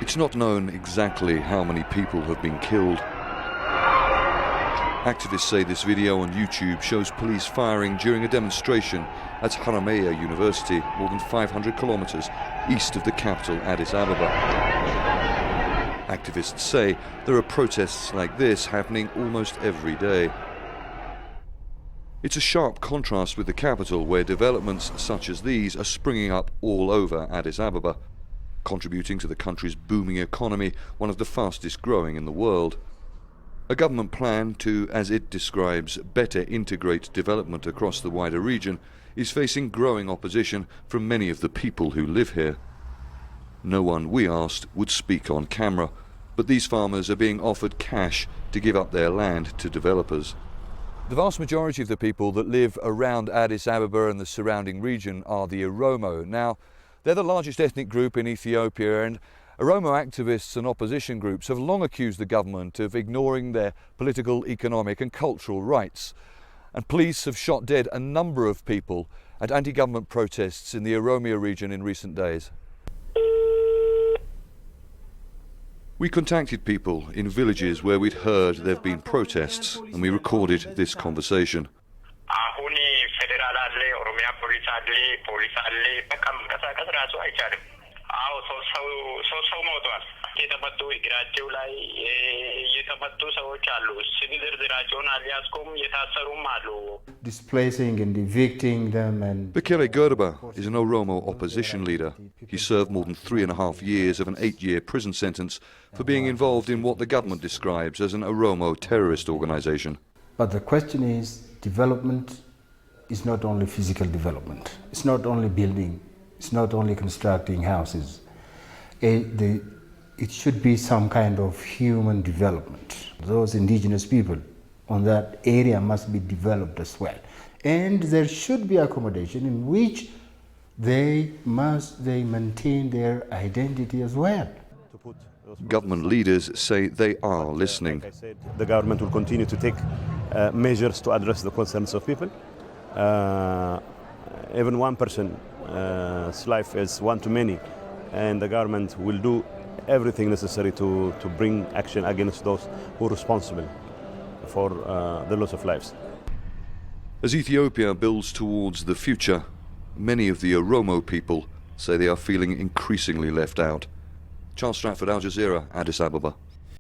It's not known exactly how many people have been killed. Activists say this video on YouTube shows police firing during a demonstration at Haramain University, more than 500 kilometers east of the capital, Addis Ababa. Activists say there are protests like this happening almost every day. It's a sharp contrast with the capital, where developments such as these are springing up all over Addis Ababa, contributing to the country's booming economy, one of the fastest growing in the world. A government plan to, as it describes, better integrate development across the wider region is facing growing opposition from many of the people who live here. No one we asked would speak on camera, but these farmers are being offered cash to give up their land to developers. The vast majority of the people that live around Addis Ababa and the surrounding region are the Oromo. Now, they're the largest ethnic group in Ethiopia, and Oromo activists and opposition groups have long accused the government of ignoring their political, economic and cultural rights. And police have shot dead a number of people at anti-government protests in the Oromo region in recent days. We contacted people in villages where we'd heard there have been protests, and we recorded this conversation. Displacing and evicting them. And Bekele Gerba is an Oromo opposition leader. He served more than 3.5 years of an 8-year prison sentence for being involved in what the government describes as an Oromo terrorist organization. But the question is, development is not only physical development. It's not only building. It's not only constructing houses. It should be some kind of human development. Those indigenous people on that area must be developed as well. And there should be accommodation in which they maintain their identity as well. Government leaders say they are listening. Like I said, the government will continue to take measures to address the concerns of people. Even one person's life is one too many, and the government will do everything necessary to bring action against those who are responsible for the loss of lives. As Ethiopia builds towards the future, many of the Oromo people say they are feeling increasingly left out. Charles Stratford, Al-Jazeera, Addis Ababa.